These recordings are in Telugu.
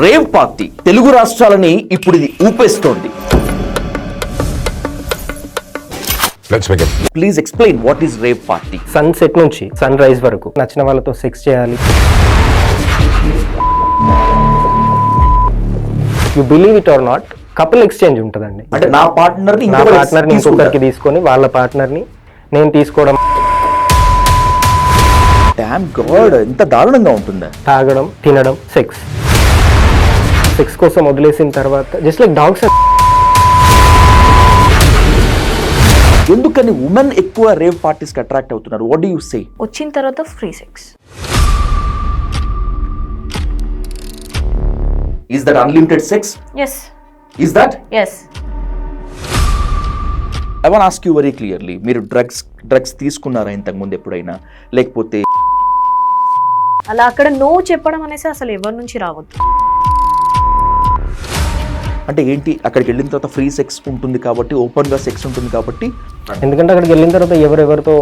రేవ్ పార్టీ తెలుగు రాష్ట్రాలని ఇప్పుడు ఇది ఊపేస్తోంది. Please explain what is rave party. Sunset నుంచి సన్ రైజ్ వరకు నచ్చిన వాళ్ళతో సెక్స్ చేయాలి. You believe it or not, couple exchange ఉంటుందండి. అంటే నా పార్ట్నర్ని ఇంకొకరికి తీసుకొని వాళ్ళ పార్ట్నర్ని నేను తీసుకోవడం. డామ్ గాడ్, ఎంత దారుణంగా ఉంటుందా? తాగడం, తినడం, సెక్స్ కోసం వదిలేసిన తర్వాత జస్ట్ లైక్ డాగ్స్. ఎందుకని ఉమెన్ ఎక్కువ రేవ్ పార్టీస్ కి అట్రాక్ట్ అవుతున్నారు? What do you say? వచ్చిన తర్వాత free sex. Is that unlimited sex? Yes. Is that? Yes. I want to ask you very clearly, మీరు డ్రగ్స్ తీసుకున్నారా ఇంతకు ముందు ఎప్పుడైనా? లేకపోతే అలా అక్కడ నో చెప్పడం అనేసి అసలు ఎవరి నుంచి రావద్దు. అంటే ఏంటి, అక్కడికి వెళ్ళిన తర్వాత ఫ్రీ సెక్స్ ఉంటుంది కాబట్టి, ఓపెన్ గా సెక్స్ ఉంటుంది కాబట్టి. ఎందుకంటే అక్కడికి వెళ్ళిన తర్వాత ఎవరెవరితో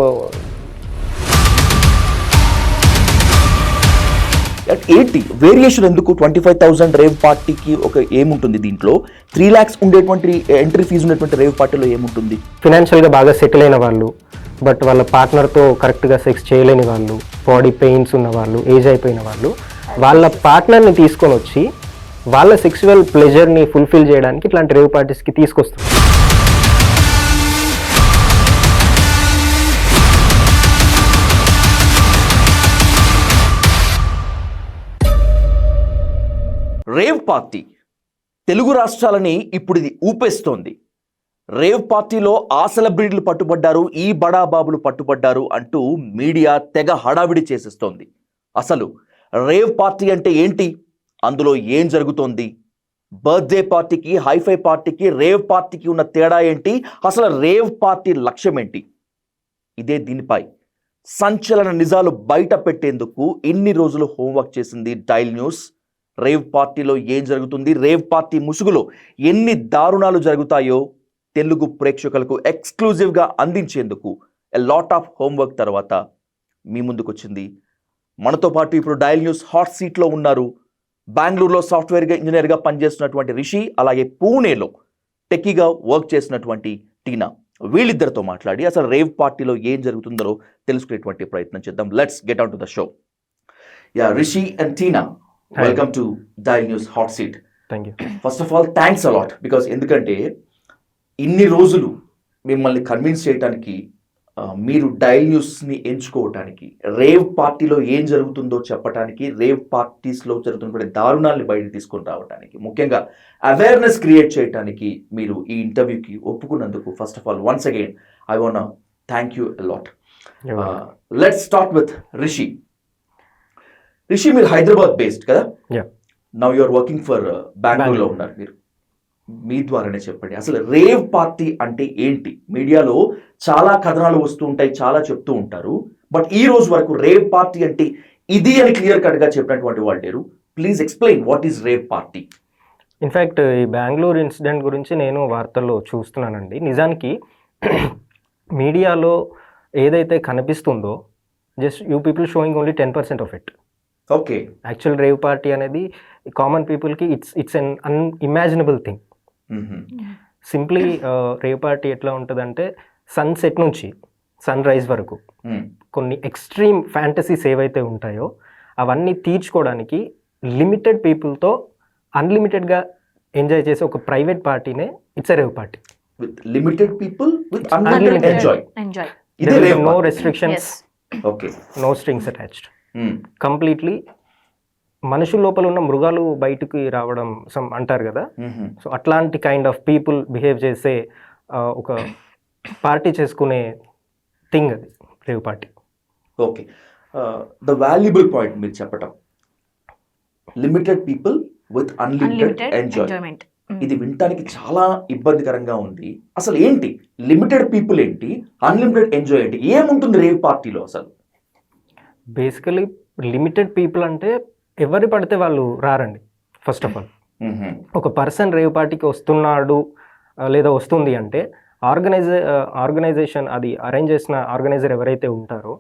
ఏంటి వేరియేషన్ ఎందుకు? 25,000 రేవ్ పార్టీకి ఒక ఏముంటుంది దీంట్లో? 3 lakhs ఉండేటువంటి ఎంట్రీ ఫీజు ఉన్నటువంటి రేవ్ పార్టీలో ఏముంటుంది? ఫినాన్షియల్గా బాగా సెటిల్ అయిన వాళ్ళు, బట్ వాళ్ళ పార్ట్నర్తో కరెక్ట్గా సెక్స్ చేయలేని వాళ్ళు, బాడీ పెయిన్స్ ఉన్న వాళ్ళు, ఏజ్ అయిపోయిన వాళ్ళు, వాళ్ళ పార్ట్నర్ని తీసుకొని వచ్చి వాళ్ళ సెక్సువల్ ప్లెజర్ని ఫుల్ఫిల్ చేయడానికి ఇట్లాంటి రేవ్ పార్టీస్కి తీసుకొస్తారు. రేవ్ పార్టీ తెలుగు రాష్ట్రాలని ఇప్పుడు ఇది ఊపేస్తోంది. రేవ్ పార్టీలో ఆ సెలబ్రిటీలు పట్టుబడ్డారు, ఈ బడాబాబులు పట్టుబడ్డారు అంటూ మీడియా తెగ హడావిడి చేసేస్తోంది. అసలు రేవ్ పార్టీ అంటే ఏంటి? అందులో ఏం జరుగుతోంది? బర్త్డే పార్టీకి, హైఫై పార్టీకి, రేవ్ పార్టీకి ఉన్న తేడా ఏంటి? అసలు రేవ్ పార్టీ లక్ష్యం ఏంటి? ఇదే దీనిపై సంచలన నిజాలు బయట పెట్టేందుకు ఇన్ని రోజులు హోంవర్క్ చేసింది డైల్ న్యూస్. రేవ్ పార్టీలో ఏం జరుగుతుంది, రేవ్ పార్టీ ముసుగులో ఎన్ని దారుణాలు జరుగుతాయో తెలుగు ప్రేక్షకులకు ఎక్స్క్లూజివ్గా అందించేందుకు ఎ లాట్ ఆఫ్ హోంవర్క్ తర్వాత మీ ముందుకు వచ్చింది. మనతో పాటు ఇప్పుడు డైల్ న్యూస్ హాట్ సీట్లో ఉన్నారు బెంగళూరులో సాఫ్ట్వేర్ ఇంజనీర్గా పనిచేస్తున్నటువంటి రిషి, అలాగే పూణేలో టెక్కీగా వర్క్ చేసినటువంటి టీనా. వీళ్ళిద్దరితో మాట్లాడి అసలు రేవ్ పార్టీలో ఏం జరుగుతుందో తెలుసుకునేటువంటి ప్రయత్నం చేద్దాం. Let's get on to the show. Yeah, Rishi and Tina, welcome to dial news hot seat. Thank you. First of all thanks a lot, because ఎందుకంటే ఇన్ని రోజులు మిమ్మల్ని కన్విన్స్ చేయడానికి, మీరు డైల్ న్యూస్ని ఎంచుకోవటానికి, రేవ్ పార్టీలో ఏం జరుగుతుందో చెప్పడానికి, రేవ్ పార్టీస్లో జరుగుతున్న దారుణాలని బయట తీసుకొని రావడానికి, ముఖ్యంగా అవేర్నెస్ క్రియేట్ చేయడానికి మీరు ఈ ఇంటర్వ్యూకి ఒప్పుకున్నందుకు first of all once again I want thank you a lot. Let's start with Rishi. Rishi, మీరు హైదరాబాద్ బేస్డ్ కదా? Now you are working for బెంగళూరులో ఉన్నారు. మీరు మీ ద్వారానే చెప్పండి, అసలు రేవ్ పార్టీ అంటే ఏంటి? మీడియాలో చాలా కథనాలు వస్తూ ఉంటాయి, చాలా చెప్తూ ఉంటారు, బట్ ఈ రోజు వరకు రేవ్ పార్టీ అంటే ఇది అని క్లియర్ కట్గా చెప్పినటువంటి వాళ్ళు లేరు. Please explain what is rave party. In fact ఈ బెంగళూరు ఇన్సిడెంట్ గురించి నేను వార్తల్లో చూస్తున్నానండి. నిజానికి మీడియాలో ఏదైతే కనిపిస్తుందో just you people showing only 10% of it. Okay, actual rave party అనేది కామన్ పీపుల్కి it's un unimaginable thing. Simply rave party ఎట్లా ఉంటుందంటే సన్సెట్ నుంచి సన్ రైజ్ వరకు కొన్ని ఎక్స్ట్రీమ్ ఫ్యాంటసీస్ ఏవైతే ఉంటాయో అవన్నీ తీర్చుకోవడానికి లిమిటెడ్ పీపుల్తో అన్లిమిటెడ్గా ఎంజాయ్ చేసే ఒక ప్రైవేట్ పార్టీనే it's a rave party. With limited people with unlimited enjoy. No restrictions, okay, no strings attached. Completely మనుషుల లోపల ఉన్న మృగాలు బయటకు రావడం అంటారు కదా, సో అట్లాంటి కైండ్ ఆఫ్ పీపుల్ బిహేవ్ చేసే ఒక పార్టీ చేసుకునే థింగ్ అది rave party. Okay, the valuable point మీరు చెప్పటం, limited people with unlimited enjoyment. ఇది వినటానికి చాలా ఇబ్బందికరంగా ఉంది. అసలు ఏంటి లిమిటెడ్ పీపుల్ ఏంటి, అన్లిమిటెడ్ ఎంజాయ్ ఏంటి, ఏముంటుంది రేవ్ పార్టీలో అసలు? బేసికలీ లిమిటెడ్ పీపుల్ అంటే ఎవరు పడితే వాళ్ళు రారండి. ఫస్ట్ ఆఫ్ ఆల్ ఒక పర్సన్ రేవ్ పార్టీకి వస్తున్నాడు లేదా వస్తుంది అంటే ఆర్గనైజేషన్ అది అరేంజ్ చేసిన ఆర్గనైజర్ ఎవరైతే ఉంటారో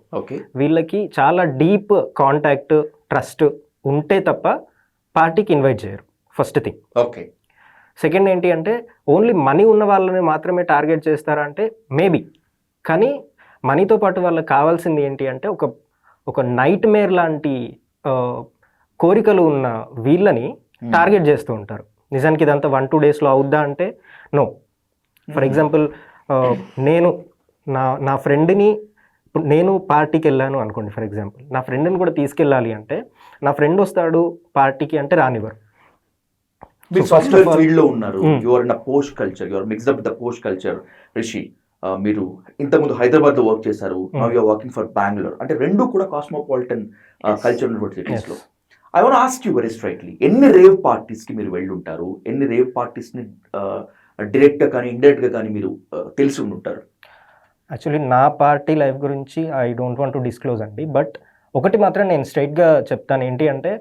వీళ్ళకి చాలా డీప్ కాంటాక్ట్, ట్రస్ట్ ఉంటే తప్ప పార్టీకి ఇన్వైట్ చేయరు. First thing. ఓకే. సెకండ్ ఏంటి అంటే ఓన్లీ మనీ ఉన్న వాళ్ళని మాత్రమే టార్గెట్ చేస్తారా అంటే మేబీ, కానీ మనీతో పాటు వాళ్ళకి కావాల్సింది ఏంటి అంటే ఒక నైట్ మేర్ లాంటి కోరికలు ఉన్న వీళ్ళని టార్గెట్ చేస్తూ ఉంటారు. నిజానికి ఇదంతా 1-2 డేస్లో అవుద్దా అంటే నో. ఫర్ ఎగ్జాంపుల్ నేను నా ఫ్రెండ్ని, ఇప్పుడు నేను పార్టీకి వెళ్ళాను అనుకోండి, ఫర్ ఎగ్జాంపుల్ నా ఫ్రెండ్ని కూడా తీసుకెళ్ళాలి అంటే నా ఫ్రెండ్ వస్తాడు పార్టీకి అంటే రానివ్వరు. మీరు సాఫ్ట్వేర్ ఫీల్డ్ లో ఉన్నారు, your in post culture, your mixed up the post culture. Rishi, మీరు ఇంతకుముందు హైదరాబాద్ లో వర్క్ చేశారు, now you are working for Bengaluru, అంటే రెండు కూడా కాస్మోపాలిటన్ కల్చర్ ఉన్నటువంటి సిటీస్ లో. I want ask you very straightly, ఎన్ని రేవ్ పార్టీస్ కి మీరు వెళ్ళి ఉంటారు? ఎన్ని రేవ్ పార్టీస్ ని డైరెక్ట్ గా కానీ ఇండైరెక్ట్ గా కానీ మీరు తెలిసి ఉంటారు? యాక్చువల్లీ నా పార్టీ లైఫ్ గురించి I don't want to disclose అండి, బట్ ఒకటి మాత్రం నేను స్ట్రైట్గా చెప్తాను. ఏంటి అంటే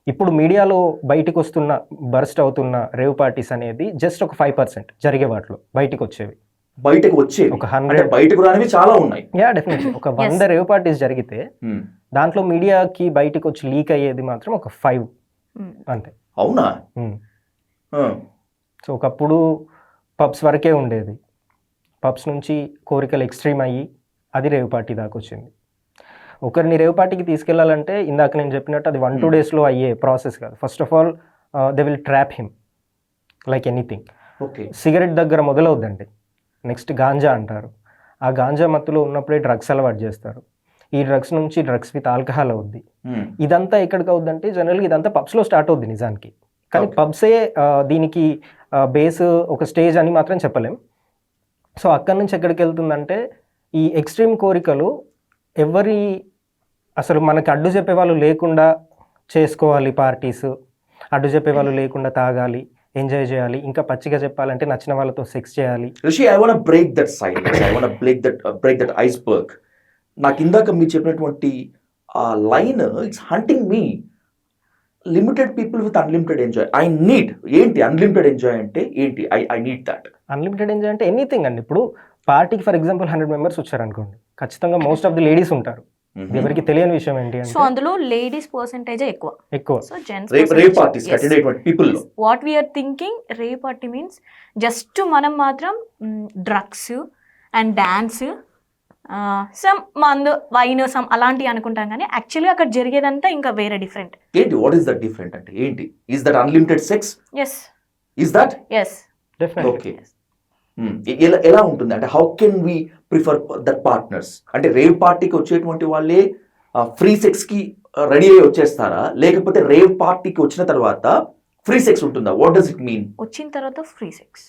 ఇప్పుడు మీడియాలో బయటకు వస్తున్న బర్స్ట్ అవుతున్న రేవ్ పార్టీస్ అనేది జస్ట్ ఒక 5% జరిగే వాటిలో బయటకు వచ్చేవి. బయటకు వచ్చేవి ఒక 100 బయటకు రానివి చాలా ఉన్నాయి. Yeah definitely. ఒక 100 రేవ్ పార్టీస్ జరిగితే దాంట్లో మీడియాకి బయటకు వచ్చి లీక్ అయ్యేది మాత్రం ఒక 5 అంతే. అవునా? సో ఒకప్పుడు పబ్స్ వరకే ఉండేది, పబ్స్ నుంచి కోరికలు ఎక్స్ట్రీమ్ అయ్యి అది రేవ్ పార్టీ దాకా వచ్చింది. ఒకరిని రేవ్ పార్టీకి తీసుకెళ్లాలంటే ఇందాక నేను చెప్పినట్టు అది 1-2 డేస్లో అయ్యే ప్రాసెస్ కాదు. First of all they will trap him like anything. Cigarette దగ్గర మొదలవుద్దండి, నెక్స్ట్ గాంజా అంటారు. ఆ గాంజా మత్తులో ఉన్నప్పుడే డ్రగ్స్ అలవాటు చేస్తారు. ఈ డ్రగ్స్ నుంచి డ్రగ్స్ విత్ ఆల్కహాల్ అవుద్ది. ఇదంతా ఎక్కడికి అవుద్దంటే జనరల్గా ఇదంతా పబ్స్లో స్టార్ట్ అవుద్ది నిజానికి, కానీ పబ్సే దీనికి బేస్, ఒక స్టేజ్ అని మాత్రం చెప్పలేం. సో అక్కడి నుంచి ఎక్కడికి వెళ్తుందంటే ఈ ఎక్స్ట్రీమ్ కోరికలు ఎవరి అసలు మనకి అడ్డు చెప్పేవాళ్ళు లేకుండా చేసుకోవాలి పార్టీస్, అడ్డు చెప్పేవాళ్ళు లేకుండా తాగాలి, ఎంజాయ్ చేయాలి, ఇంకా పచ్చిగా చెప్పాలంటే నచ్చిన వాళ్ళతో సెక్స్ చేయాలి. Rishi, I want break that silence, I want break that iceberg. నాకు ఇందాక మీరు చెప్పినటువంటి ఆ line it's hunting me. Limited people with unlimited enjoy I need. ఏంటి అన్లిమిటెడ్ ఎంజాయ్ అంటే ఏంటి? I need that. Unlimited enjoy అంటే ఎనీథింగ్ అండి. ఇప్పుడు పార్టీకి ఫర్ ఎగ్జాంపుల్ 100 మెంబర్స్ వచ్చారనుకోండి, ఖచ్చితంగా మోస్ట్ ఆఫ్ ది లేడీస్ ఉంటారు. ఎవరికి తెలియని విషయం ఏంటి అంటే సో అందులో లేడీస్ పర్సెంటేజ్ ఎక్కువ. So rave parties attend people లో what we are thinking rave party means just మనం మాత్రం డ్రగ్స్ అండ్ డాన్స్, సమ్ మందు, వైన్, సమ్ అలాంటివి అనుకుంటాం, కానీ యాక్చువల్లీ అక్కడ జరిగేదంతా ఇంకా వేరే డిఫరెంట్. ఏంటి? వాట్ ఈస్ దట్ డిఫరెంట్ అంటే ఏంటి? Is that unlimited sex? Yes. Is that? Yes, definitely. Okay. ఎలా ఉంటుంది అంటే how can we prefer that partners? అంటే రేవ్ పార్టీకి వచ్చేటువంటి వాళ్ళే ఫ్రీ సెక్స్ కి రెడీ అయ్యి వచ్చేస్తారా, లేకపోతే రేవ్ పార్టీకి వచ్చిన తర్వాత ఫ్రీ సెక్స్ ఉంటుందా? What does it mean? వచ్చిన తర్వాత free sex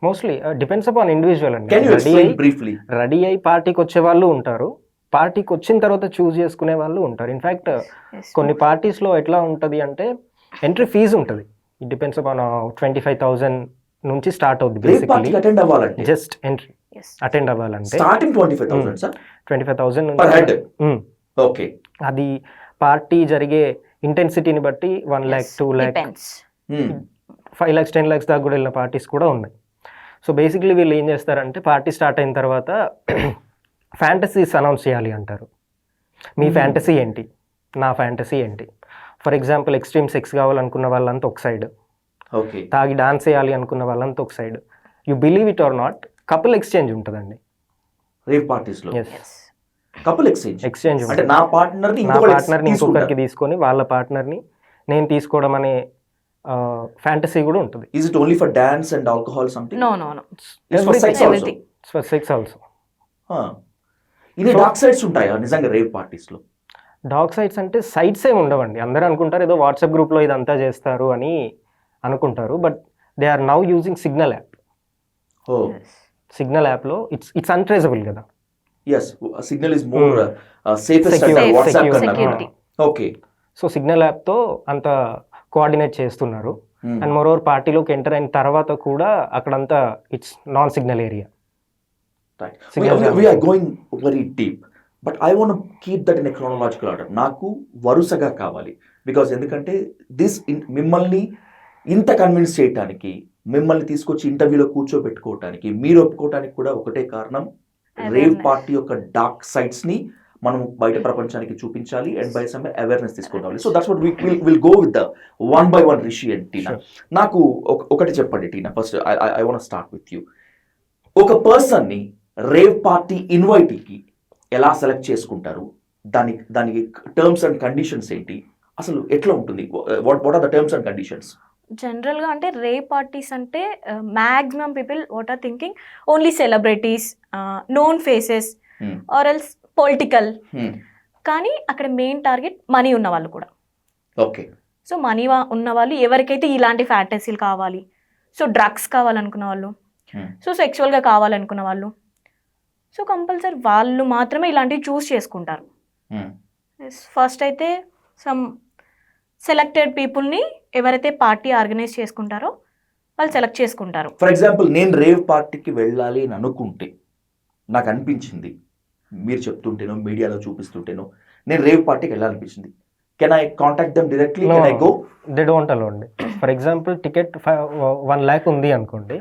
mostly depends upon individual అండి. Can you explain briefly? Ready అయ్యి పార్టీకి వచ్చే వాళ్ళు ఉంటారు, పార్టీకి వచ్చిన తర్వాత చూస్ చేసుకునే వాళ్ళు ఉంటారు. ఇన్ఫ్యాక్ట్ కొన్ని పార్టీస్లో ఎట్లా ఉంటుంది అంటే ఎంట్రీ ఫీజు ఉంటుంది. ఇట్ డిపెండ్స్ అపాన్ 25,000 నుంచి స్టార్ట్ అవుతుంది. బేసికలీ జస్ట్ ఎంట్రీ అటెండ్ అవ్వాలంటే స్టార్టింగ్ 25,000 నుంచి. ఓకే. అది పార్టీ జరిగే ఇంటెన్సిటీని బట్టి 1 lakh, 2 lakh, 5 lakhs, 10 lakhs దాకా కూడా వెళ్ళిన పార్టీస్ కూడా ఉన్నాయి. సో బేసిక్లీ వీళ్ళు ఏం చేస్తారంటే పార్టీ స్టార్ట్ అయిన తర్వాత ఫ్యాంటసీస్ అనౌన్స్ చేయాలి అంటారు. మీ ఫ్యాంటసీ ఏంటి, నా ఫ్యాంటసీ ఏంటి. ఫర్ ఎగ్జాంపుల్ ఎక్స్ట్రీమ్ సెక్స్ కావాలనుకున్న వాళ్ళంతా ఒక సైడ్, తాగి డాన్స్ చేయాలి అనుకున్న వాళ్ళంతా ఒక side. You believe it or not, couple exchange ఉంటుందండి రేవ్ పార్టీస్ లో. కపుల్ ఎక్స్చేంజ్ అంటే నా పార్ట్నర్ని ఇంకొకరికి తీసుకొని వాళ్ళ పార్ట్నర్ని నేను తీసుకోవడం అనే ఫ్యాంటసీ కూడా ఉంటుంది. Is it only for dance and alcohol something? No. It's for sex also. It's for sex also. ఇది డార్క్ సైడ్స్ ఉంటాయా నిజంగా రేవ్ పార్టీస్ లో? డార్క్ సైడ్స్ అంటే సైడ్స్ ఏమి ఉండవండి. అందరూ అనుకుంటారు ఏదో వాట్సాప్ గ్రూప్లో ఇదంతా చేస్తారు అని అనుకుంటారు, but they are now using signal app. Signal యాప్లో ఇట్స్ అన్ట్రేజబుల్ కదా. yes, signal is more safest than WhatsApp security. Okay. So signal యాప్తో అంత కోఆర్డినేట్ చేస్తున్నారు. అండ్ మోరోవర్ పార్టీలోకి ఎంటర్ అయిన తర్వాత కూడా అక్కడంతా it's non signal area. We are going very deep, but I want to keep that in a chronological order. నాకు వరుసగా కావాలి, బికాస్ ఎందుకంటే మిమ్మల్ని ఇంత కన్విన్స్ చేయడానికి, మిమ్మల్ని తీసుకొచ్చి ఇంటర్వ్యూలో కూర్చోబెట్టుకోవటానికి, మీరు ఒప్పుకోవటానికి కూడా ఒకటే కారణం, రేవ్ పార్టీ యొక్క డార్క్ సైడ్స్ ని మనం బయట ప్రపంచానికి చూపించాలి అండ్ బై సమ్ అవేర్నెస్ తీసుకురావాలి. So that's what will go with the one by one Rishi and Tina. నాకు ఒకటి చెప్పండి Tina, first I want start with you. ఒక పర్సన్ ని రేవ్ పార్టీ ఇన్వైటీకి ఎలా సెలెక్ట్ చేసుకుంటారు, దానికి టర్మ్స్ అండ్ కండిషన్స్ ఏంటి, అసలు ఎట్లా ఉంటుంది, what are the terms and conditions? జనరల్గా అంటే రేవ్ పార్టీస్ అంటే maximum people what are thinking only celebrities, known faces or else political. కానీ అక్కడ మెయిన్ టార్గెట్ మనీ ఉన్న వాళ్ళు కూడా. ఓకే. సో మనీ ఉన్న వాళ్ళు, ఎవరికైతే ఇలాంటి ఫ్యాంటసీలు కావాలి, సో డ్రగ్స్ కావాలనుకున్న వాళ్ళు, సో సెక్చువల్గా కావాలనుకున్న వాళ్ళు, సో కంపల్సరీ వాళ్ళు మాత్రమే ఇలాంటివి చూస్ చేసుకుంటారు. ఫస్ట్ అయితే సమ్ సెలెక్టెడ్ పీపుల్ని ఎవరైతే పార్టీ ఆర్గనైజ్ చేసుకుంటారో వాళ్ళు సెలెక్ట్ చేసుకుంటారు. ఫర్ ఎగ్జాంపుల్ నేను రేవ్ పార్టీకి వెళ్ళాలి అని అనుకుంటే, నాకు అనిపించింది, మీరు చెప్తుంటేనో మీడియాలో చూపిస్తుంటేనో నేను రేవ్ పార్టీకి వెళ్ళాలనిపించింది, can I contact them directly, can I go? They don't allow అండి. ఫర్ ఎగ్జాంపుల్ టికెట్ 1 lakh ఉంది అనుకోండి,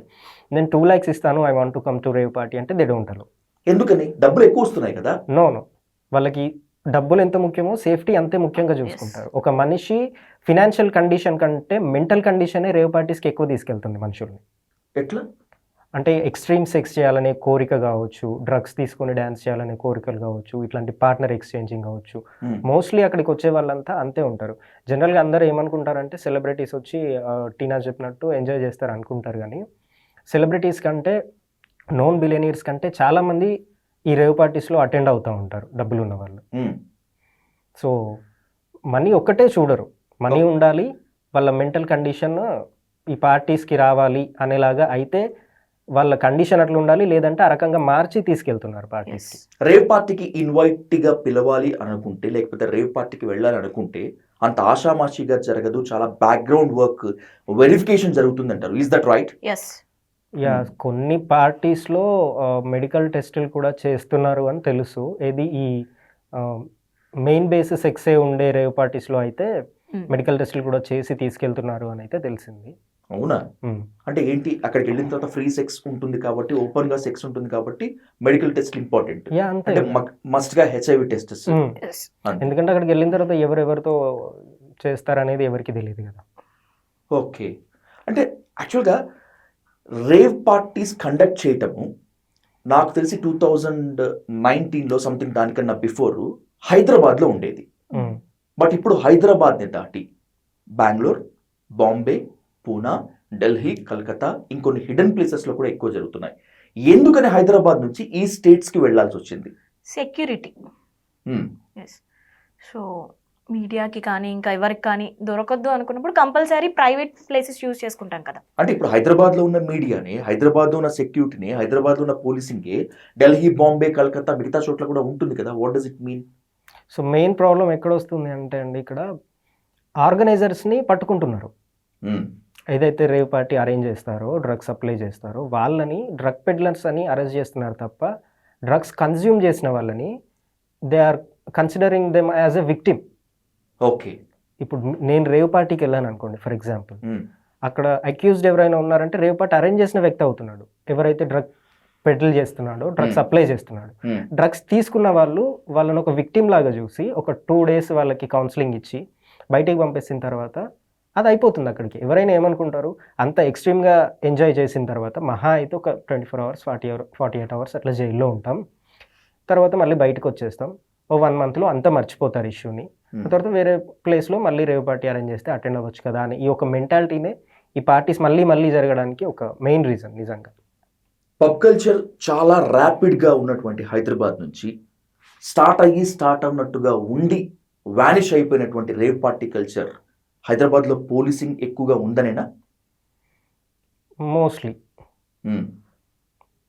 నేను 2 lakhs ఇస్తాను, I want to come to rave party అంటే దే డోంట్ అలౌ. ఎందుకని? డబ్బులు ఎక్కువ వస్తున్నాయి కదా. నో, వాళ్ళకి డబ్బులు ఎంత ముఖ్యమో సేఫ్టీ అంతే ముఖ్యంగా చూసుకుంటారు. ఒక మనిషి ఫినాన్షియల్ కండిషన్ కంటే మెంటల్ కండిషనే రేవ్ పార్టీస్కి ఎక్కువ తీసుకెళ్తుంది మనుషుల్ని. ఎట్లా అంటే ఎక్స్ట్రీమ్ సెక్స్ చేయాలనే కోరిక కావచ్చు, డ్రగ్స్ తీసుకొని డ్యాన్స్ చేయాలనే కోరికలు కావచ్చు, ఇట్లాంటి పార్ట్నర్ ఎక్స్చేంజింగ్ కావచ్చు. మోస్ట్లీ అక్కడికి వచ్చే వాళ్ళంతా అంతే ఉంటారు. జనరల్గా అందరూ ఏమనుకుంటారంటే సెలబ్రిటీస్ వచ్చి టీనా చెప్పినట్టు ఎంజాయ్ చేస్తారు అనుకుంటారు. కానీ సెలబ్రిటీస్ కంటే, నోన్ బిలియనీర్స్ కంటే చాలామంది ఈ రేవ్ పార్టీస్లో అటెండ్ అవుతూ ఉంటారు డబ్బులు ఉన్న వాళ్ళు. సో మనీ ఒక్కటే చూడరు, మనీ ఉండాలి, వాళ్ళ మెంటల్ కండిషన్ ఈ పార్టీస్కి రావాలి అనేలాగా అయితే వాళ్ళ కండిషన్ అట్లా ఉండాలి, లేదంటే ఆ రకంగా మార్చి తీసుకెళ్తున్నారు పార్టీస్కి. రేవ్ పార్టీకి ఇన్వైట్గా పిలవాలి అనుకుంటే, లేకపోతే రేవ్ పార్టీకి వెళ్ళాలి అనుకుంటే అంత ఆషామాషిగా జరగదు, చాలా బ్యాక్గ్రౌండ్ వర్క్, వెరిఫికేషన్ జరుగుతుంది అంటారు. Is that right? Yes. Yeah, కొన్ని పార్టీస్లో మెడికల్ టెస్టులు కూడా చేస్తున్నారు అని తెలుసు. ఏది ఈ మెయిన్ బేసిస్ సెక్సే ఉండే రేవ్ పార్టీస్లో అయితే మెడికల్ టెస్టులు కూడా చేసి తీసుకెళ్తున్నారు అని అయితే తెలిసింది. అవునా? అంటే ఏంటి, అక్కడికి వెళ్ళిన తర్వాత ఫ్రీ సెక్స్ ఉంటుంది కాబట్టి, ఓపెన్ గా సెక్స్ ఉంటుంది కాబట్టి మెడికల్ టెస్ట్ ఇంపార్టెంట్. అంటే మస్ట్ గా హెచ్ఐవి టెస్ట్. ఎందుకంటే అక్కడికి వెళ్ళిన తర్వాత ఎవరెవరితో చేస్తారనేది ఎవరికి తెలియదు కదా. ఓకే. అంటే యాక్చువల్గా రేవ్ పార్టీస్ కండక్ట్ చేయటము నాకు తెలిసి 2019లో సంథింగ్, దానికన్నా బిఫోర్ హైదరాబాద్లో ఉండేది. బట్ ఇప్పుడు హైదరాబాద్ని దాటి బెంగళూరు, బాంబే, పూనా, ఢిల్లీ, కలకత్తా, ఇంకొన్ని హిడెన్ ప్లేసెస్లో కూడా ఎక్కువ జరుగుతున్నాయి. ఎందుకని హైదరాబాద్ నుంచి ఈ స్టేట్స్కి వెళ్ళాల్సి వచ్చింది? సెక్యూరిటీ. సో మీడియాకి కానీ ఇంకా ఎవరికి కానీ దొరకద్దు అనుకున్నప్పుడు కంపల్సరీ ప్రైవేట్ ప్లేసెస్ యూజ్ చేసుకుంటాం కదా. అంటే ఇప్పుడు హైదరాబాద్లో ఉన్న మీడియాని, హైదరాబాద్లో ఉన్న సెక్యూరిటీని, హైదరాబాద్లో ఉన్న పోలీసింగ్కి ఢిల్లీ, బాంబే, కలకత్తా మిగతా చోట్ల కూడా ఉంటుంది కదా. What does it mean? So main problem ఎక్కడ వస్తుంది అంటే అండి, ఇక్కడ ఆర్గనైజర్స్ని పట్టుకుంటున్నారు. ఏదైతే రేవ్ పార్టీ అరేంజ్ చేస్తారో, డ్రగ్స్ సప్లై చేస్తారో వాళ్ళని డ్రగ్ పెడ్లర్స్ అని అరెస్ట్ చేస్తున్నారు తప్ప, డ్రగ్స్ కన్జ్యూమ్ చేసిన వాళ్ళని they are considering them as a victim. Okay. ఇప్పుడు నేను రేవ్ పార్టీకి వెళ్ళాను అనుకోండి ఫర్ ఎగ్జాంపుల్, అక్కడ అక్యూజ్డ్ ఎవరైనా ఉన్నారంటే రేవ్ పార్టీ అరేంజ్ చేసిన వ్యక్తి అవుతున్నాడు. ఎవరైతే డ్రగ్ పెడ్ల్ చేస్తున్నాడో, డ్రగ్స్ సప్లై చేస్తున్నాడు, డ్రగ్స్ తీసుకున్న వాళ్ళని ఒక విక్టిమ్ లాగా చూసి ఒక 2 days వాళ్ళకి కౌన్సిలింగ్ ఇచ్చి బయటికి పంపేసిన తర్వాత అది అయిపోతుంది. అక్కడికి ఎవరైనా ఏమనుకుంటారు, అంత ఎక్స్ట్రీమ్గా ఎంజాయ్ చేసిన తర్వాత మహా అయితే ఒక 24 hours 48 hours అట్లా జైల్లో ఉంటాం, తర్వాత మళ్ళీ బయటకు వచ్చేస్తాం. ఓ 1 monthలో అంతా మర్చిపోతారు ఇష్యూని. తర్వాత వేరే ప్లేస్లో మళ్ళీ రేవ్ పార్టీ అరేంజ్ చేస్తే అటెండ్ అవ్వచ్చు కదా అని ఈ ఒక మెంటాలిటీనే ఈ పార్టీస్ మళ్ళీ జరగడానికి ఒక మెయిన్ రీజన్. నిజంగా పబ్ కల్చర్ చాలా ర్యాపిడ్గా ఉన్నటువంటి హైదరాబాద్ నుంచి స్టార్ట్ అన్నట్టుగా ఉండి వానిష్ అయిపోయినటువంటి రేవ్ పార్టీ కల్చర్ హైదరాబాద్లో పోలీసింగ్ ఎక్కువగా ఉందనేనా? మోస్ట్లీ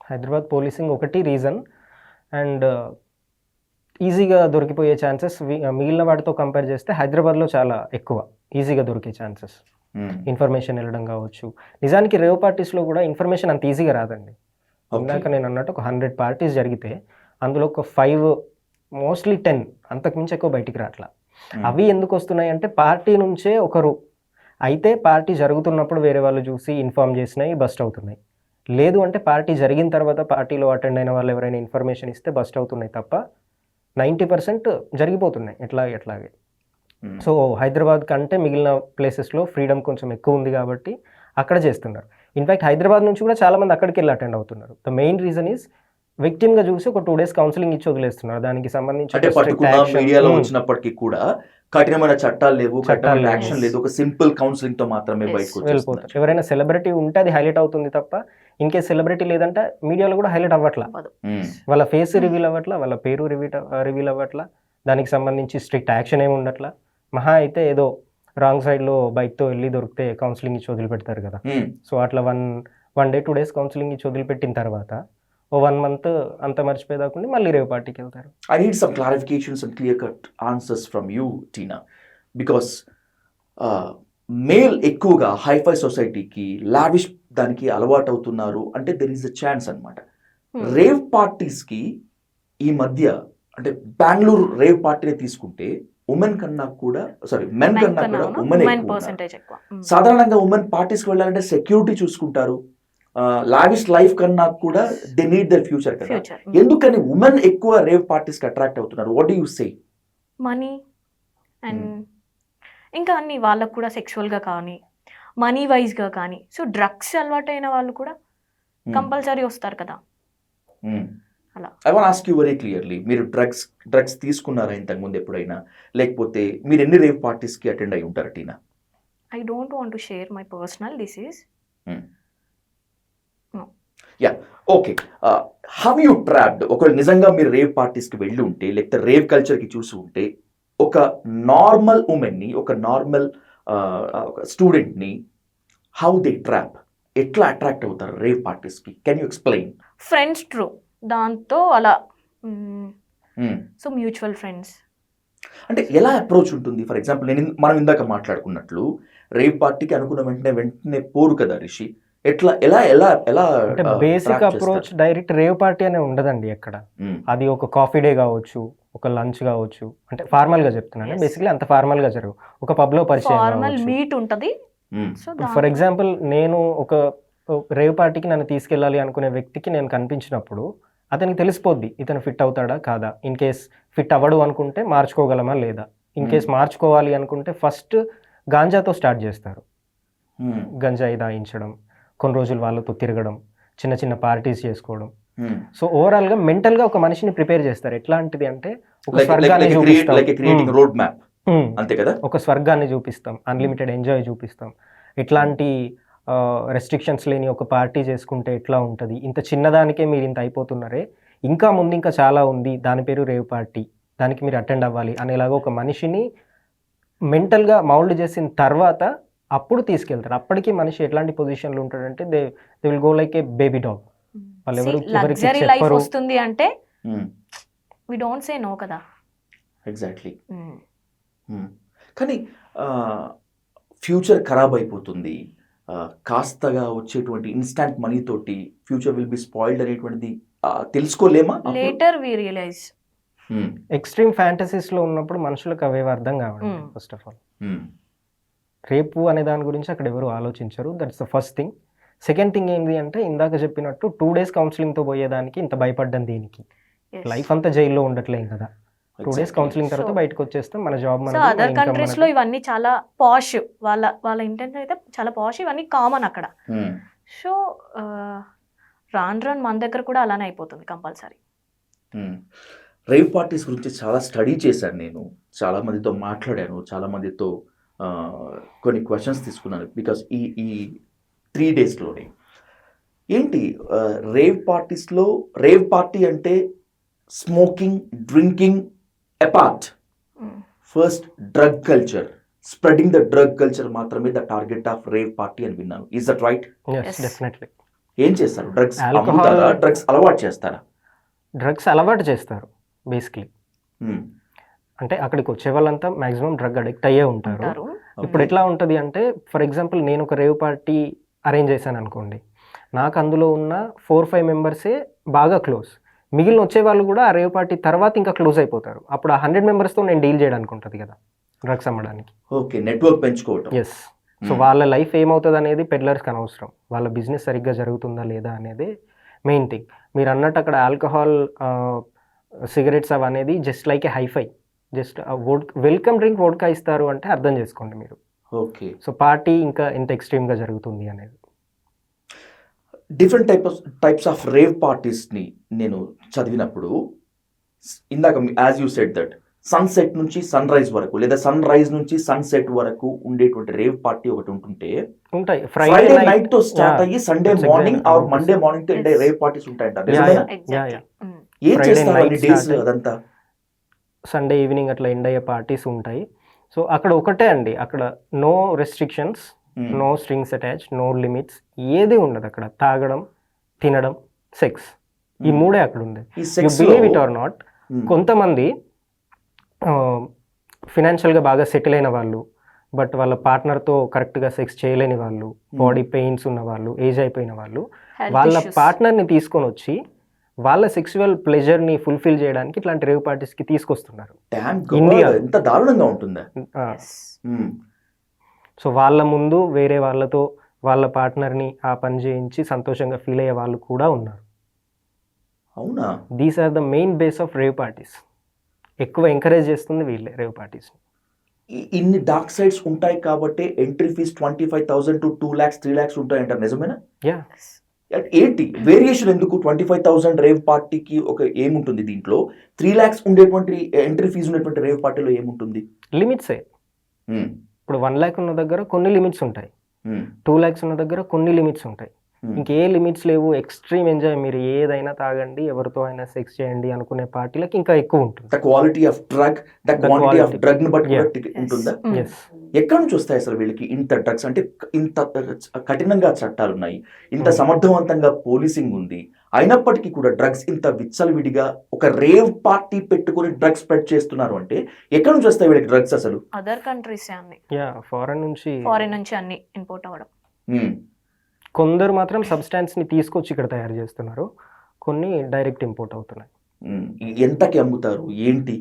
హైదరాబాద్ పోలీసింగ్ ఒకటి రీజన్, అండ్ ఈజీగా దొరికిపోయే ఛాన్సెస్ మిగిలిన వాటితో కంపేర్ చేస్తే హైదరాబాద్లో చాలా ఎక్కువ ఈజీగా దొరికే ఛాన్సెస్. ఇన్ఫర్మేషన్ వెళ్ళడం కావచ్చు. నిజానికి రేవ్ పార్టీస్లో కూడా ఇన్ఫర్మేషన్ అంత ఈజీగా రాదండి. ఇందాక నేను అన్నట్టు ఒక 100 parties జరిగితే అందులో ఒక 5 మోస్ట్లీ 10 అంతకుమించి ఎక్కువ బయటికి రాట్లా. అవి ఎందుకు వస్తున్నాయి అంటే పార్టీ నుంచే ఒకరు అయితే పార్టీ జరుగుతున్నప్పుడు వేరే వాళ్ళు చూసి ఇన్ఫార్మ్ చేసినాయి బస్ట్ అవుతున్నాయి. లేదు అంటే పార్టీ జరిగిన తర్వాత పార్టీలో అటెండ్ అయిన వాళ్ళు ఎవరైనా ఇన్ఫర్మేషన్ ఇస్తే బస్ట్ అవుతున్నాయి తప్ప 90% జరిగిపోతున్నాయి ఎట్లాగే. సో హైదరాబాద్ కంటే మిగిలిన ప్లేసెస్లో ఫ్రీడమ్ కొంచెం ఎక్కువ ఉంది కాబట్టి అక్కడ చేస్తున్నారు. ఇన్ఫ్యాక్ట్ హైదరాబాద్ నుంచి కూడా చాలామంది అక్కడికి వెళ్ళి అటెండ్ అవుతున్నారు. ద మెయిన్ రీజన్ ఈజ్ విక్టిమ్గా చూసి ఒక 2 days కౌన్సిలింగ్ ఇచ్చి వదిలేస్తున్నారు. దానికి సంబంధించి అంటే పట్టుకున్న మీడియాలో వచ్చినప్పటికీ కూడా కఠినమైన చట్టాలు లేవు, కఠినమైన యాక్షన్ లేదు, ఒక సింపుల్ కౌన్సిలింగ్ తో మాత్రమే బయటకు వెళ్ళిపోతారు. ఎవరైనా సెలబ్రిటీ ఉంటే అది హైలైట్ అవుతుంది తప్ప ఇన్కేస్ సెలబ్రిటీ లేదంటే మీడియాలో కూడా హైలైట్ అవ్వట్లా, వాళ్ళ ఫేస్ రివీల్ అవ్వట్లా, వాళ్ళ పేరు రివీల్ అవ్వట్లా, దానికి సంబంధించి స్ట్రిక్ట్ యాక్షన్ ఏమి ఉండట్లా. మహా అయితే ఏదో రాంగ్ సైడ్లో బైక్తో వెళ్ళి దొరికితే కౌన్సిలింగ్ ఇచ్చి వదిలిపెడతారు కదా. సో అట్లా వన్ డే 2 days కౌన్సిలింగ్ ఇచ్చి వదిలిపెట్టిన తర్వాత ఓ 1 month అంత మర్చిపోయేదాకుండా మళ్ళీ రేవ్ పార్టీకి వెళ్తారు. I need some clarifications and clear-cut answers from you, Tina, because male ఎక్కువగా హైఫై సొసైటీకి లావిష్ దానికి అలవాటు అవుతున్నారు అంటే దెర్ ఈస్ అ ఛాన్స్ అనమాట. రేవ్ పార్టీస్కి ఈ మధ్య అంటే బెంగళూరు రేవ్ పార్టీని తీసుకుంటే ఉమెన్ కన్నా కూడా మెన్ కన్నా కూడా ఉమెన్ ఎక్కువ. సాధారణంగా ఉమెన్ పార్టీస్కి వెళ్ళాలంటే సెక్యూరిటీ చూసుకుంటారు, లావిష్ లైఫ్ కన్నా కూడా దే నీడ్ దర్ ఫ్యూచర్ కదా. ఎందుకని ఉమెన్ ఎక్కువ రేవ్ పార్టీస్ కి అట్రాక్ట్ అవుతున్నారు? What do you say? Money and ఇంకా అన్ని వాళ్ళకు కూడా సెక్సువల్గా కానీ మనీ వైజ్గా కానీ. సో డ్రగ్స్ అలవాటైన వాళ్ళు కూడా కంపల్సరీ వస్తారు కదా అలా. I want ask you very clearly, మీరు డ్రగ్స్ తీసుకున్నారా ఇంతకుముందు ఎప్పుడైనా? లేకపోతే మీరు ఎన్ని రేవ్ పార్టీస్ కి అటెండ్ అయి ఉంటారు Tina? I don't want to share my personal, this is okay. How you trapped? ఒకవేళ నిజంగా మీరు రేవ్ పార్టీస్కి వెళ్ళి ఉంటే లేకపోతే రేవ్ కల్చర్కి చూసి ఉంటే ఒక నార్మల్ ఉమెన్ని, ఒక నార్మల్ స్టూడెంట్ని హౌ దే ట్రాప్, ఎట్లా అట్రాక్ట్ అవుతారు రేవ్ పార్టీస్కి? Can you explain? Friends true, దాంతో అలా. So mutual friends. అంటే ఎలా అప్రోచ్ ఉంటుంది? ఫర్ ఎగ్జాంపుల్ మనం ఇందాక మాట్లాడుకున్నట్లు రేవ్ పార్టీకి అనుకున్న వెంటనే పోరు కదా రిషి. ఎట్లా ఎలా ఎలా ఎలా అంటే basic approach direct rave party అనే ఉండదండి ఎక్కడ. అది ఒక కాఫీ డే కావచ్చు, ఒక లంచ్ కావచ్చు, అంటే ఫార్మల్ గా చెప్తున్నాను. బేసిక్లీ అంత ఫార్మల్ గా జరగవు. ఒక పబ్ లో పరిచయం మీట్ ఉంటది. ఫర్ ఎగ్జాంపుల్ నేను ఒక రేవ్ పార్టీకి నన్ను తీసుకెళ్ళాలి అనుకునే వ్యక్తికి నేను కనిపించినప్పుడు అతనికి తెలిసిపోద్ది ఇతను ఫిట్ అవుతాడా కాదా. ఇన్ కేస్ ఫిట్ అవ్వడు అనుకుంటే మార్చుకోగలమా లేదా. ఇన్ కేస్ మార్చుకోవాలి అనుకుంటే ఫస్ట్ గాంజాతో స్టార్ట్ చేస్తారు. గంజాయి దాయించడం, కొన్ని రోజులు వాళ్ళతో తిరగడం, చిన్న చిన్న పార్టీస్ చేసుకోవడం. సో ఓవరాల్ గా మెంటల్ గా ఒక మనిషిని ప్రిపేర్ చేస్తారు. ఎట్లాంటిది అంటే ఒక స్వర్గాన్ని చూపిస్తాం, ఒక స్వర్గాన్ని చూపిస్తాం, అన్లిమిటెడ్ ఎంజాయ్ చూపిస్తాం. ఎట్లాంటి రెస్ట్రిక్షన్స్ లేని ఒక పార్టీ చేసుకుంటే ఎట్లా ఉంటుంది, ఇంత చిన్నదానికే మీరు ఇంత అయిపోతున్నారే, ఇంకా ముందు ఇంకా చాలా ఉంది, దాని పేరు రేవ్ పార్టీ, దానికి మీరు అటెండ్ అవ్వాలి అనేలాగా ఒక మనిషిని మెంటల్గా మౌల్డ్ చేసిన తర్వాత అప్పుడు తీసుకెళ్తారు. అప్పటికి మనిషి ఎట్లాంటి పొజిషన్లో ఉంటాడంటే they will go like a baby dog. వాళ్ళు లగ్జరీ లైఫ్ వస్తుంది అంటే వి డోంట్ సే నో కదా. ఎగ్జాక్ట్లీ. కానీ ఫ్యూచర్ ఖరాబ్ అయిపోతుంది, కాస్తగా వచ్చేటువంటి ఇన్స్టాంట్ మనీ తోటి ఫ్యూచర్ విల్ బి స్పాయిల్డ్ అనేటువంటిది తెలుసుకోలేమా? Later we realise. Extreme fantasies లో ఉన్నప్పుడు మనుషులకు అవేవి అర్థం కావాలి. ఫస్ట్ ఆఫ్ ఆల్ రేపు అనే దాని గురించి అక్కడ ఎవరు ఆలోచించరు. That's the first thing. Second thing ఏంటి అంటే ఇందాక చెప్పినట్టు 2 days కౌన్సిలింగ్తో పోయేదానికి ఇంత భయపడ్డం దీనికి. లైఫ్ అంతా జైల్లో ఉండట్లేం కదా. 2 days కౌన్సిలింగ్ తర్వాత బయటకు వచ్చేస్తాం, మన జాబ్. సో అదర్ కంట్రీస్ లో ఇవన్నీ చాలా పాష్, వాళ్ళ ఇంటెన్షన్ అయితే చాలా పాష్, ఇవన్నీ కామన్ అక్కడ. సో రాను మన దగ్గర కూడా అలానే అయిపోతుంది కంపల్సరీ. రేవ్ పార్టీస్ గురించి చాలా స్టడీ చేశాను నేను, చాలా మందితో మాట్లాడాను, చాలా మందితో కొన్ని క్వశ్చన్స్ తీసుకున్నాను. బికాస్ ఈ 3 daysలోనే ఏంటి రేవ్ పార్టీస్లో, రేవ్ పార్టీ అంటే smoking, drinking apart, first drug culture, spreading the drug culture మాత్రమే the target of rave party అని విన్నాను. Is that right? డెఫినెట్లీ. ఏం చేస్తారు? డ్రగ్స్ అమ్ముతారా? డ్రగ్స్ అలవాటు చేస్తారా? డ్రగ్స్ అలవాటు చేస్తారు బేసిక్లీ. అంటే అక్కడికి వచ్చే వాళ్ళంతా మాక్సిమం డ్రగ్ అడిక్ట్ అయ్యే ఉంటారు. ఇప్పుడు ఎట్లా ఉంటుంది అంటే ఫర్ ఎగ్జాంపుల్ నేను ఒక రేవ్ పార్టీ అరేంజ్ చేశాను అనుకోండి, నాకు అందులో ఉన్న 4-5 మెంబర్సే బాగా క్లోజ్. మిగిలిన వచ్చే వాళ్ళు కూడా ఆ రేవ్ పార్టీ తర్వాత ఇంకా క్లోజ్ అయిపోతారు. అప్పుడు ఆ 100 మెంబర్స్తో నేను డీల్ చేయడానికి ఉంటుంది కదా డ్రగ్స్ అమ్మడానికి. ఓకే, నెట్వర్క్ పెంచుకోవడం. ఎస్. సో వాళ్ళ లైఫ్ ఏమవుతుంది అనేది పెడ్లర్స్కి అనవసరం, వాళ్ళ బిజినెస్ సరిగ్గా జరుగుతుందా లేదా అనేది మెయిన్ థింగ్. మీరు అన్నట్టు అక్కడ ఆల్కహాల్ సిగరెట్స్ అవి అనేది just like a hi-fi, just welcome drink vodka ఇస్తారు అంటే అర్థం చేసుకోండి మీరు. ఓకే. సో పార్టీ ఇంకా ఎంత ఎక్స్ట్రీమ్గా జరుగుతుంది అనేది. డిఫరెంట్ టైప్స్ ఆఫ్ రేవ్ పార్టీస్ని నేను చదివినప్పుడు ఇందాక as you said that sunset నుంచి సన్ రైజ్ వరకు లేదా సన్ రైజ్ నుంచి సన్సెట్ వరకు ఉండేటువంటి రేవ్ పార్టీ ఒకటి ఉంటుంటే ఉంటాయి. ఫ్రైడే నైట్ తో స్టార్ట్ అయ్యి Sunday morning or Monday morning తో ఎండే రేవ్ పార్టీస్ ఉంటాయంట. ఏం చేస్తారు అన్ని డేస్ అదంతా? సండే ఈవినింగ్ అట్లా ఎండ్ అయ్యే పార్టీస్ ఉంటాయి. సో అక్కడ ఒకటే అండి, అక్కడ no restrictions, no strings attach, no limits, ఏది ఉండదు అక్కడ. తాగడం, తినడం, సెక్స్, ఈ మూడే అక్కడ ఉంది. You believe it or not, కొంతమంది ఫినాన్షియల్గా బాగా సెటిల్ అయిన వాళ్ళు, బట్ వాళ్ళ పార్ట్నర్తో కరెక్ట్గా సెక్స్ చేయలేని వాళ్ళు, బాడీ పెయిన్స్ ఉన్న వాళ్ళు, ఏజ్ అయిపోయిన వాళ్ళు, వాళ్ళ పార్ట్నర్ని తీసుకొని వచ్చి వాళ్ళ సెక్సువల్ ప్లెజర్ని ఫుల్ఫిల్ చేయడానికి ఇట్లాంటి రేవ్ పార్టీస్కి తీసుకొస్తున్నారు. ఇండియా ఎంత దారుణంగా ఉంటుందా? సో వాళ్ళ ముందు వేరే వాళ్ళతో వాళ్ళ పార్ట్నర్ని ఆ పని చేయించి సంతోషంగా ఫీల్ అయ్యే వాళ్ళు కూడా ఉన్నారు. అవునా? These are the main base of rave parties. ఎక్కువ ఎంకరేజ్ చేస్తుంది వీళ్ళే రేవ్ పార్టీస్. ఇన్ని డార్క్ సైడ్స్ ఉంటాయి కాబట్టి entry fees 25,000 to 2 lakhs 3 lakhs ఉంటాయంటారు, నిజమేనా? యా. ఏంటి వేరియేషన్ ఎందుకు? 25,000 రేవ్ పార్టీకి ఒక ఏముంటుంది దీంట్లో? 3 lakhs ఉండేటువంటి ఎంట్రీ ఫీజు ఉన్నటువంటి రేవ్ పార్టీలో ఏముంటుంది? లిమిట్సే. ఇప్పుడు 1 lakh ఉన్న దగ్గర కొన్ని లిమిట్స్ ఉంటాయి, 2 lakhs ఉన్న దగ్గర కొన్ని లిమిట్స్ ఉంటాయి, ఇంకే లిమిట్స్ లేవు. ఎక్స్ట్రీమ్ ఎంజాయ్, మీరు ఏదైనా తాగండి, ఎవరితో అయినా సెక్స్ చేయండి అనుకునే పార్టీలకు ఇంకా ఎక్కువ ఉంటుంది. The quality of drug, the quantity of drug ని బట్టి ఉంటుందా? ఎక్కడి నుంచి వస్తాయి అసలు వీళ్ళకి ఇంత డ్రగ్స్? అంటే ఇంత కఠినంగా చట్టాలు ఉన్నాయి, ఇంత సమర్థవంతంగా పోలీసింగ్ ఉంది, అయినప్పటికీ కూడా డ్రగ్స్ ఇంత విచ్చలవిడిగా ఒక రేవ్ పార్టీ పెట్టుకుని డ్రగ్స్ స్ప్రెడ్ చేస్తున్నారు అంటే ఎక్కడి నుంచి వస్తాయి వీళ్ళకి డ్రగ్స్ అసలు? అదర్ కంట్రీస్ అన్ని, ఫారెన్ నుంచి అన్ని ఇంపోర్ట్ అవ్వడం. కొందరు మాత్రం సబ్స్టాన్స్ని తీసుకొచ్చి ఇక్కడ తయారు చేస్తున్నారు, కొన్ని డైరెక్ట్ ఇంపోర్ట్ అవుతున్నాయి. ఎంతకి అమ్ముతారు ఏంటి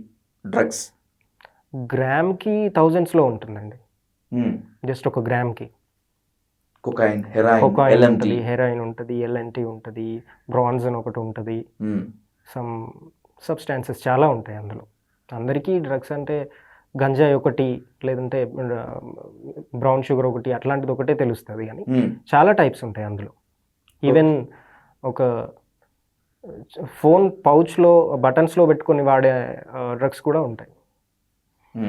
డ్రగ్స్? గ్రామ్కి థౌజండ్స్లో ఉంటుందండి, జస్ట్ ఒక గ్రామ్కి. కొకైన్ ఉంటుంది, హెరాయిన్ ఉంటుంది, ఎల్ఎన్టీ ఉంటుంది, బ్రాన్స్ అని ఒకటి ఉంటుంది, సమ్ సబ్స్టాన్సెస్ చాలా ఉంటాయి అందులో. అందరికీ డ్రగ్స్ అంటే గంజాయి ఒకటి, లేదంటే బ్రౌన్ షుగర్ ఒకటి, అట్లాంటిది ఒకటే తెలుస్తుంది, కానీ చాలా టైప్స్ ఉంటాయి అందులో. ఈవెన్ ఒక ఫోన్ పౌచ్లో బటన్స్లో పెట్టుకొని వాడే డ్రగ్స్ కూడా ఉంటాయి.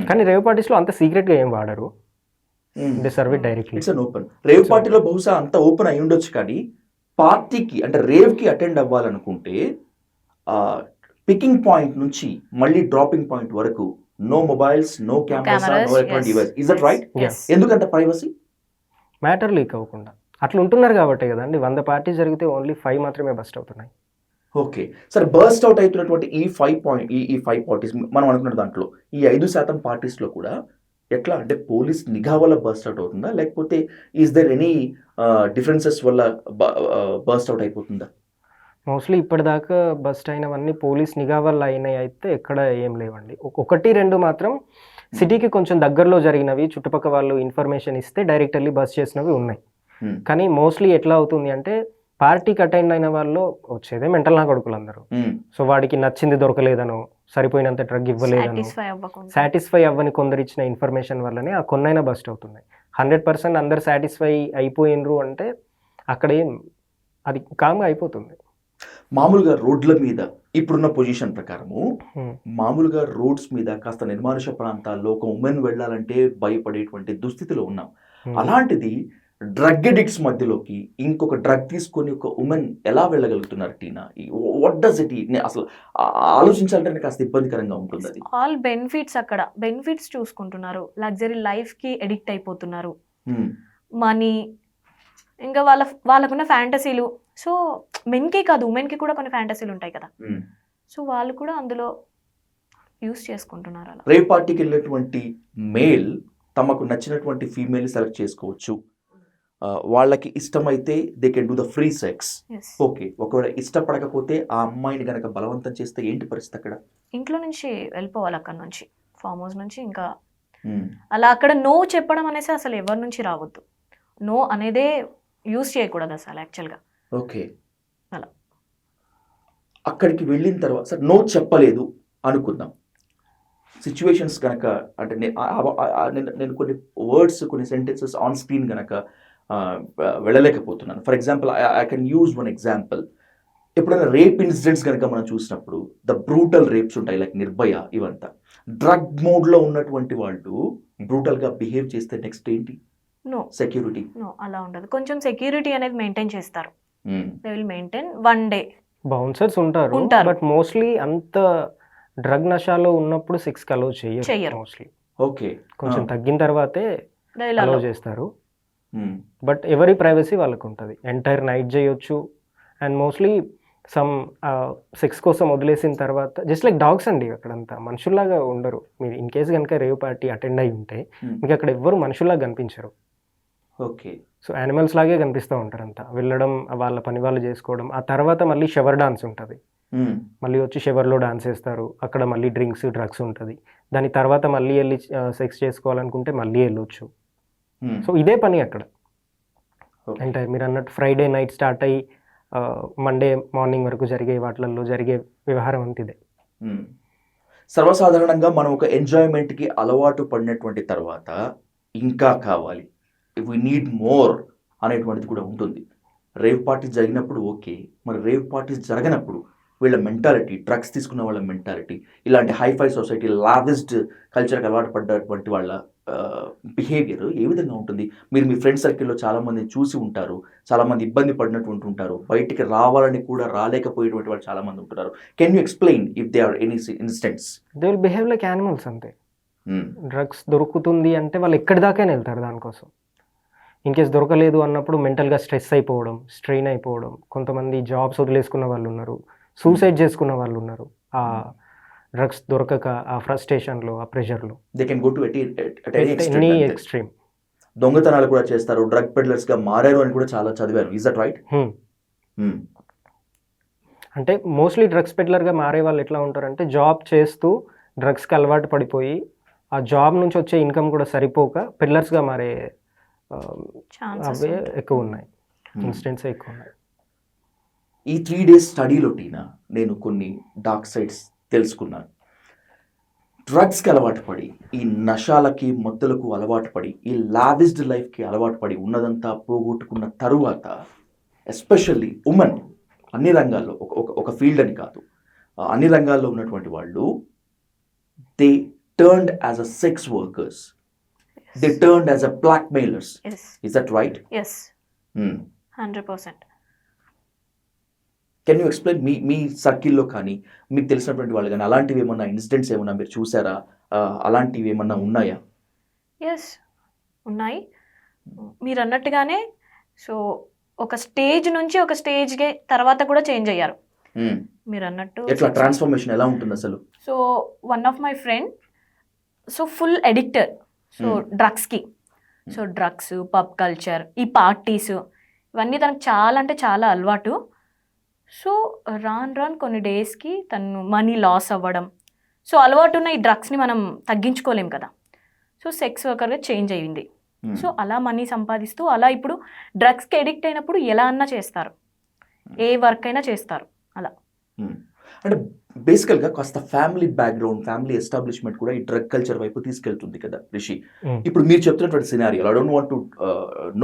కానీ రేవ్ పార్టీస్లో అంత సీక్రెట్గా ఏం వాడరు, they serve it directly. It's un open. Rave పార్టీలో బహుశా అంత ఓపెన్ అయి ఉండొచ్చు, కానీ పార్టీకి అంటే రేవ్కి అటెండ్ అవ్వాలనుకుంటే పికింగ్ పాయింట్ నుంచి మళ్ళీ డ్రాపింగ్ పాయింట్ వరకు no mobiles, no cameras, no electronic device. Is that right? ఎందుకంత ప్రైవసీ? మ్యాటర్ లీక్ అవ్వకుండా అట్లా ఉంటున్నారు కాబట్టి కదండి. 100 పార్టీ జరిగితే ఓన్లీ 5 మాత్రమే బస్ట్ అవుతున్నాయి. ఓకే, సరే. బర్స్ట్ అవుట్ అవుతున్నటువంటి ఈ 5 పార్టీస్ మనం అనుకున్న దాంట్లో ఈ 5% పార్టీస్లో కూడా ఎట్లా అంటే పోలీస్ నిఘా వల్ల బర్స్ట్ అవుట్ అవుతుందా, లేకపోతే ఈస్ దేర్ ఎనీ డిఫరెన్సెస్ వల్ల బర్స్ట్ అవుట్ అయిపోతుందా? మోస్ట్లీ ఇప్పటిదాకా బస్ట్ అయినవన్నీ పోలీస్ నిఘా వల్ల అయినాయి అయితే ఎక్కడ ఏం లేవండి. 1-2 మాత్రం సిటీకి కొంచెం దగ్గరలో జరిగినవి, చుట్టుపక్కల వాళ్ళు ఇన్ఫర్మేషన్ ఇస్తే డైరెక్ట్ వెళ్ళి బస్ చేసినవి ఉన్నాయి. కానీ మోస్ట్లీ ఎట్లా అవుతుంది అంటే పార్టీకి అటెండ్ అయిన వాళ్ళు వచ్చేదే మెంటల్ నా కొడుకులు అందరూ. సో వాడికి నచ్చింది దొరకలేదనో, సరిపోయినంత డ్రగ్ ఇవ్వలేదనో, సాటిస్ఫై అవ్వని కొందరు ఇచ్చిన ఇన్ఫర్మేషన్ వల్లనే ఆ కొన్నైనా బస్ట్ అవుతున్నాయి. 100% అందరు సాటిస్ఫై అయిపోయినరు అంటే అక్కడే అది కామ్గా అయిపోతుంది. మామూలుగా రోడ్ల మీద ఇప్పుడున్న పొజిషన్ ప్రకారము మామూలుగా రోడ్స్ మీద కాస్త నిర్మానుష ప్రాంతాల్లో ఒక ఉమెన్ వెళ్ళాలంటే భయపడేటువంటి దుస్థితిలో ఉన్నాం. అలాంటిది డ్రగ్ అడిక్ట్స్ మధ్యలోకి ఇంకొక డ్రగ్ తీసుకొని ఒక ఉమెన్ ఎలా వెళ్ళగలుగుతున్నారు టీనా? What does it? అసలు ఆలోచించాలంటే కాస్త ఇబ్బందికరంగా ఉంటుంది. అది ఆల్ బెనిఫిట్స్, అక్కడ బెనిఫిట్స్ చూసుకుంటున్నారు, లగ్జరీ లైఫ్ కి ఎడిక్ట్ అయిపోతున్నారు, మనీ, ఇంకా వాళ్ళకున్న ఫ్యాంటసీలు. సో మెన్కే కాదు, ఉమెన్కి కూడా కొన్ని ఫ్యాంటసీలు ఉంటాయి కదా, సో వాళ్ళు కూడా అందులో యూస్ చేసుకుంటున్నారు. అలా రేవ్ పార్టీకి వెళ్ళినటువంటి మేల్ తమకు నచ్చినటువంటి ఫీమేల్ సెలెక్ట్ చేసుకోవచ్చు, వాళ్ళకి ఇష్టమైతే they can do the free sex. Okay, ఒకవేళ ఇష్టపడకపోతే ఆ అమ్మాయిని గనక బలవంతం చేస్తే ఏంటి పరిస్థితి అక్కడ? ఇంట్లో నుంచి వెళ్ళిపోవాలి, అక్కడ నుంచి ఫామ్ హౌస్ నుంచి. ఇంకా అలా అక్కడ నో చెప్పడం అనేసి అసలు ఎవరి నుంచి రావద్దు, నో అనేదే యూస్ చేయకూడదు అసలు యాక్చువల్గా. ఓకే, అలా అక్కడికి వెళ్ళిన తర్వాత సార్ నో చెప్పలేదు అనుకుందాం, సిచ్యువేషన్స్ కనుక అంటే నేను కొన్ని వర్డ్స్ కొన్ని సెంటెన్సెస్ ఆన్ స్క్రీన్ కనుక వెళ్ళలేకపోతున్నాను. For example I can use one example. ఎప్పుడైనా రేప్ ఇన్సిడెంట్స్ కనుక మనం చూసినప్పుడు ద బ్రూటల్ రేప్స్ ఉంటాయి, లైక్ నిర్భయ, ఇవంతా డ్రగ్ మోడ్లో ఉన్నటువంటి వాళ్ళు బ్రూటల్గా బిహేవ్ చేస్తే నెక్స్ట్ ఏంటి? No security. నో అలా ఉండదు. కొంచెం సెక్యూరిటీ అనేది మెయింటైన్ చేస్తారు. They will maintain one day. Bouncers ఉంటారు, బట్ మోస్ట్లీ అంత డ్రగ్ నషాలో ఉన్నప్పుడు సెక్స్ అలౌ చేయరు మోస్ట్లీ. ఓకే, కొంచెం తగ్గిన తర్వాతే They will అలౌ allow. చేస్తారు. బట్ ఎవరి ప్రైవసీ వాళ్ళకు ఉంటుంది. ఎంటైర్ నైట్ చేయొచ్చు. అండ్ మోస్ట్లీ సమ్ సెక్స్ కోసం వదిలేసిన తర్వాత జస్ట్ లైక్ డాగ్స్ అండి, అక్కడంతా మనుషుల్లాగా ఉండరు. మీరు ఇన్ కేస్ కనుక రేవ్ పార్టీ అటెండ్ అయి ఉంటే మీకు అక్కడ ఎవ్వరు మనుషుల్లాగా కనిపించరు. ఓకే, సో యానిమల్స్ లాగే కనిపిస్తూ ఉంటారు అంతా. వెళ్ళడం, వాళ్ళ పని వాళ్ళు చేసుకోవడం. ఆ తర్వాత మళ్ళీ షవర్ డాన్స్ ఉంటుంది. మళ్ళీ వచ్చి షవర్లో డాన్స్ వేస్తారు. అక్కడ మళ్ళీ డ్రింక్స్, డ్రగ్స్ ఉంటుంది. దాని తర్వాత మళ్ళీ వెళ్ళి సెక్స్ చేసుకోవాలనుకుంటే మళ్ళీ వెళ్ళొచ్చు. సో ఇదే పని అక్కడ. అంటే మీరు అన్నట్టు ఫ్రైడే నైట్ స్టార్ట్ అయ్యి మండే మార్నింగ్ వరకు జరిగే వాటిల్లో జరిగే వ్యవహారం అంత ఇదే. సర్వసాధారణంగా మనం ఒక ఎంజాయ్మెంట్కి అలవాటు పడినటువంటి తర్వాత ఇంకా కావాలి, వీ నీడ్ మోర్ అనేటువంటిది కూడా ఉంటుంది. రేవ్ పార్టీస్ జరిగినప్పుడు ఓకే, మరి రేవ్ పార్టీస్ జరగనప్పుడు వీళ్ళ మెంటాలిటీ, డ్రగ్స్ తీసుకున్న వాళ్ళ మెంటాలిటీ, ఇలాంటి హైఫై సొసైటీ, లావిస్ట్ కల్చర్కి అలవాటు పడ్డటువంటి వాళ్ళ బిహేవియర్ ఏ విధంగా ఉంటుంది? మీరు మీ ఫ్రెండ్ సర్కిల్లో చాలామందిని చూసి ఉంటారు, చాలామంది ఇబ్బంది పడినటువంటి ఉంటారు, బయటికి రావాలని కూడా రాలేకపోయేటువంటి వాళ్ళు చాలామంది ఉంటున్నారు. Can you explain if they are any instants? They will behave like animals అంతే. డ్రగ్స్ దొరుకుతుంది అంటే వాళ్ళు ఎక్కడి దాకైనా వెళ్తారు దానికోసం. ఇన్ కేస్ దొరకలేదు అన్నప్పుడు మెంటల్గా స్ట్రెస్ అయిపోవడం, స్ట్రెయిన్ అయిపోవడం. కొంతమంది జాబ్స్ వదిలేసుకున్న వాళ్ళు ఉన్నారు, సూసైడ్ చేసుకున్న వాళ్ళు ఉన్నారు. ఆ డ్రగ్స్ దొరకక ఆ ఫ్రస్ట్రేషన్లో, ఆ ప్రెషర్లో they can go to any extreme. దొంగతనాలు కూడా చేస్తారు, డ్రగ్ పెడ్లర్స్గా మారారు అని కూడా చాలా చదివారు. Is that right? అంటే మోస్ట్లీ డ్రగ్స్ పెడ్లర్గా మారే వాళ్ళు ఎట్లా ఉంటారంటే జాబ్ చేస్తూ డ్రగ్స్కి అలవాటు పడిపోయి ఆ జాబ్ నుంచి వచ్చే ఇన్కమ్ కూడా సరిపోక పెడ్లర్స్గా మారే అవే ఎక్కువ ఉన్నాయి, ఇన్సిడెంట్స్ ఎక్కువ ఉన్నాయి. ఈ 3 days స్టడీలో టీనా నేను కొన్ని డార్క్ సైడ్స్ తెలుసుకున్నాను. డ్రగ్స్కి అలవాటు పడి, ఈ నషాలకి మత్తులకు అలవాటు పడి, ఈ లావిష్డ్ లైఫ్కి అలవాటు పడి ఉన్నదంతా పోగొట్టుకున్న తరువాత ఎస్పెషల్లీ ఉమెన్ అన్ని రంగాల్లో, ఒక ఫీల్డ్ అని కాదు, అన్ని రంగాల్లో ఉన్నటువంటి వాళ్ళు they turned as a sex workers, they turned as a blackmailers. Is that right? Yes. 100%. Can you explain మీ సర్కిల్లో కానీ మీకు తెలిసినటువంటి వాళ్ళు కానీ అలాంటివి ఏమన్నా ఇన్సిడెంట్స్ ఏమన్నా మీరు చూసారా? అలాంటివి ఏమన్నా ఉన్నాయా? ఎస్, ఉన్నాయి. మీరు అన్నట్టుగానే సో ఒక స్టేజ్ నుంచి ఒక స్టేజ్కి తర్వాత కూడా చేంజ్ అయ్యారు. మీరు అన్నట్టు ఎట్లా ట్రాన్స్ఫర్మేషన్ ఎలా ఉంటుంది అసలు? So one of my friend so full addicted so డ్రగ్స్కి. సో డ్రగ్స్, పబ్ కల్చర్, ఈ పార్టీస్ ఇవన్నీ తనకు చాలా అంటే చాలా అలవాటు. సో రాను కొన్ని డేస్కి తను మనీ లాస్ అవ్వడం. సో అలవాటు ఉన్న ఈ డ్రగ్స్ని మనం తగ్గించుకోలేం కదా. సో సెక్స్ వర్కర్గా చేంజ్ అయ్యింది. సో అలా మనీ సంపాదిస్తూ అలా ఇప్పుడు డ్రగ్స్కి ఎడిక్ట్ అయినప్పుడు ఎలా అన్నా చేస్తారు, ఏ వర్క్ అయినా చేస్తారు అలా. అంటే బేసికల్గా కాస్త ఫ్యామిలీ బ్యాక్గ్రౌండ్, ఫ్యామిలీ ఎస్టాబ్లిష్మెంట్ కూడా ఈ డ్రగ్ కల్చర్ వైపు తీసుకెళ్తుంది కదా రిషి. ఇప్పుడు మీరు చెప్తున్నటువంటి scenario, I don't want to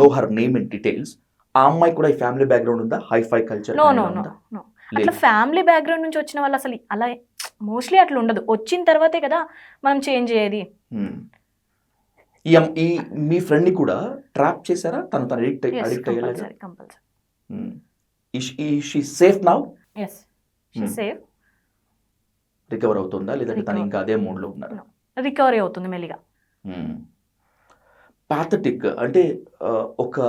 know her name in details. ఆ అమ్మాయి కూడా ఈ ఫ్యామిలీ బ్యాక్గ్రౌండ్ ఉందా? Hi-fi culture? నో అట్లా ఫ్యామిలీ బ్యాక్గ్రౌండ్ నుంచి వచ్చిన వాళ్ళు అసలు అలా మోస్ట్లీ అట్లా ఉండదు. వచ్చిన తర్వాతే కదా మనం చేంజ్ అయ్యేది. ఈ మీ ఫ్రెండ్ని కూడా ట్రాప్ చేశారా? తను అడిక్ట్ అయ్యేలాగా? Compulsory. She safe now? yes, she safe. Recover అవుతుందా లేదంటే తను ఇంకా అదే మోడ్లో ఉన్నారా? రికవరీ అవుతుంది మెల్లిగా. పాథటిక్ అంటే ఒక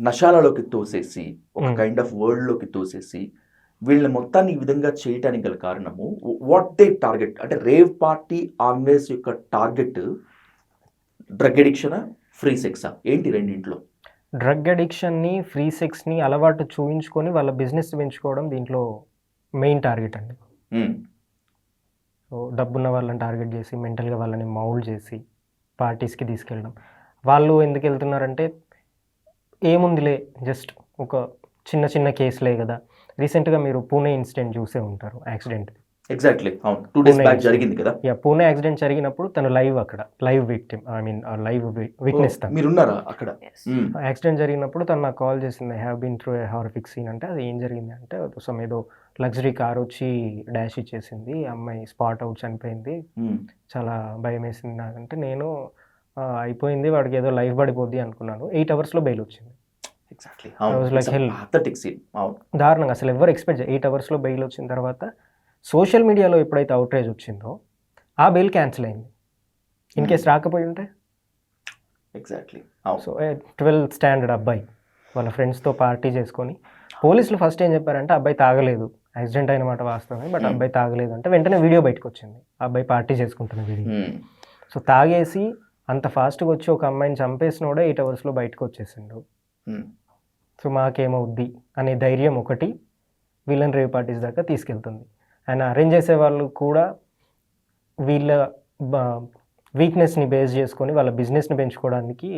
నశాలలోకి తోసేసి, ఒక కైండ్ ఆఫ్ వరల్డ్లోకి తోసేసి వీళ్ళని మొత్తాన్ని ఈ విధంగా చేయటానికి గల కారణము వాట్ దే టార్గెట్? అంటే రేవ్ పార్టీ ఆర్గనైజ్ యొక్క టార్గెట్ డ్రగ్ అడిక్షనా, ఫ్రీ సెక్సా, ఏంటి రెండింట్లో? డ్రగ్ అడిక్షన్ని, ఫ్రీ సెక్స్ని అలవాటు చూయించుకొని వాళ్ళ బిజినెస్ పెంచుకోవడం దీంట్లో మెయిన్ టార్గెట్ అండి. సో డబ్బున్న వాళ్ళని టార్గెట్ చేసి మెంటల్గా వాళ్ళని మౌల్డ్ చేసి పార్టీస్కి తీసుకెళ్ళడం. వాళ్ళు ఎందుకు వెళ్తున్నారంటే ఏముందిలే, జస్ట్ ఒక చిన్న చిన్న కేసులే కదా. రీసెంట్గా మీరు పూణే ఇన్సిడెంట్ చూసే ఉంటారు, యాక్సిడెంట్. ఎగ్జాక్ట్లీ, అవును, 2 days బ్యాక్ జరిగింది కదా. పూణే యాక్సిడెంట్ జరిగినప్పుడు తను లైవ్ అక్కడ live victim, I mean live witness. తను మీరున్నారా అక్కడ? యాక్సిడెంట్ జరిగినప్పుడు తను నాకు కాల్ చేసింది, I have been through a horrific scene. అంటే అది ఏం జరిగింది అంటే, సమ్ ఏదో లగ్జరీ కార్ వచ్చి డాష్ ఇచ్చేసింది, అమ్మాయి స్పాట్ అవుట్ చనిపోయింది, చాలా భయం వేసింది నాకంటే. నేను అయిపోయింది, వాడికి ఏదో లైఫ్ పడిపోద్ది అనుకున్నాను. 8 hours బెయిల్ వచ్చింది. ఎగ్జాక్ట్లీ, దారుణంగా అసలు ఎవరు ఎక్స్పెక్ట్ 8 hours బెయిల్ వచ్చిన తర్వాత సోషల్ మీడియాలో ఎప్పుడైతే అవుట్రేజ్ వచ్చిందో ఆ బెయిల్ క్యాన్సిల్ అయింది. ఇన్ కేస్ రాకపోయి ఉంటే ఎగ్జాక్ట్లీ. సో 12th స్టాండర్డ్ అబ్బాయి వాళ్ళ ఫ్రెండ్స్తో పార్టీ చేసుకొని, పోలీసులు ఫస్ట్ ఏం చెప్పారంటే అబ్బాయి తాగలేదు, యాక్సిడెంట్ అయిన మాట వాస్తవమే, బట్ అబ్బాయి తాగలేదు అంటే వెంటనే వీడియో బయటకు వచ్చింది, ఆ అబ్బాయి పార్టీ చేసుకుంటున్న వీడియో. సో తాగేసి అంత ఫాస్ట్గా వచ్చి ఒక అమ్మాయిని చంపేసినోడే 8 hours బయటకు వచ్చేసిండు. సో మాకేమవుద్ది అనే ధైర్యం ఒకటి వీళ్ళని రేవ్ పార్టీస్ దాకా తీసుకెళ్తుంది. అండ్ అరేంజ్ చేసే వాళ్ళు కూడా వీళ్ళ వీక్నెస్ని బేస్ చేసుకొని వాళ్ళ బిజినెస్ని పెంచుకోవడానికి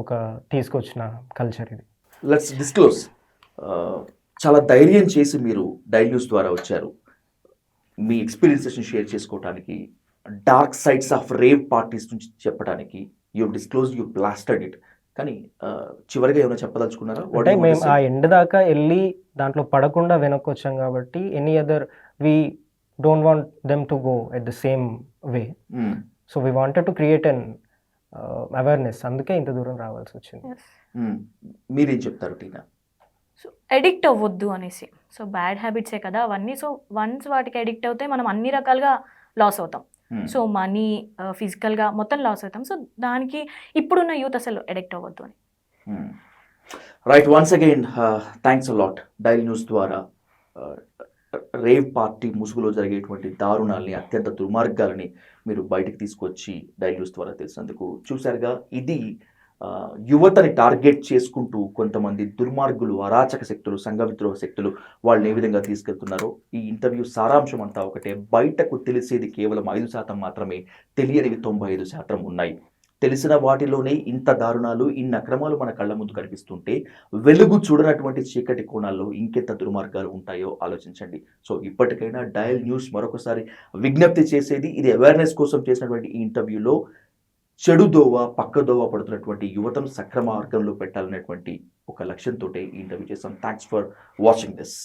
ఒక తీసుకొచ్చిన కల్చర్ ఇది. Let's disclose. చాలా ధైర్యం చేసి మీరు డైల్ న్యూస్ ద్వారా వచ్చారు, మీ ఎక్స్పీరియన్సెస్ని షేర్ చేసుకోవడానికి, dark sides of rave parties నుంచి చెప్పడానికి. You disclose, you blasted it. కానీ చివరిగా ఏమైనా చెప్పదలుచుకున్నారా? అంటే మేము ఆ ఎండ్ దాకా వెళ్ళి దాంట్లో పడకుండా వెనక్కి వచ్చాం కాబట్టి, any other we don't want them to go at the same way. So we wanted to create an awareness, అందుకే ఇంత దూరం రావాల్సి వచ్చింది. మీరేం చెప్తారు టీనా? సో అడిక్ట్ అవ్వద్దు అనేసి. సో బ్యాడ్ హ్యాబిట్సే కదా అవన్నీ. సో వన్స్ వాటికి అడిక్ట్ అవుతే మనం అన్ని రకాలుగా లాస్ అవుతాం. సో మనీ, ఫిజికల్గా మొత్తం లాస్ అవుతాం. సో దానికి ఇప్పుడున్న యూత్ అసలు అడిక్ట్ అవ్వద్దు అని. Right, once again thanks a lot. Dial news ద్వారా రేవ్ పార్టీ ముసుగులో జరిగేటువంటి దారుణాలని, అత్యంత దుర్మార్గాలని మీరు బయటకు తీసుకొచ్చి డైల్ న్యూస్ ద్వారా తెలిసినందుకు. చూశారుగా, ఇది యువతని టార్గెట్ చేసుకుంటూ కొంతమంది దుర్మార్గులు, అరాచక శక్తులు, సంఘ విద్రోహ శక్తులు వాళ్ళని ఏ విధంగా తీసుకెళ్తున్నారో. ఈ ఇంటర్వ్యూ సారాంశం అంతా ఒకటే, బయటకు తెలిసేది కేవలం 5% మాత్రమే, తెలియనివి 95% ఉన్నాయి. తెలిసిన వాటిలోనే ఇంత దారుణాలు, ఇన్ని అక్రమాలు మన కళ్ళ ముందు కనిపిస్తుంటే, వెలుగు చూడనటువంటి చీకటి కోణాల్లో ఇంకెంత దుర్మార్గాలు ఉంటాయో ఆలోచించండి. సో ఇప్పటికైనా డయల్ న్యూస్ మరొకసారి విజ్ఞప్తి చేసేది, ఇది అవేర్నెస్ కోసం చేసినటువంటి ఈ ఇంటర్వ్యూలో చెడు దోవ, పక్క దోవ పడుతున్నటువంటి యువతను సక్రమ మార్గంలో పెట్టాలనేటువంటి ఒక లక్ష్యంతో ఈ ఇంటర్వ్యూ చేస్తాం. Thanks for watching this.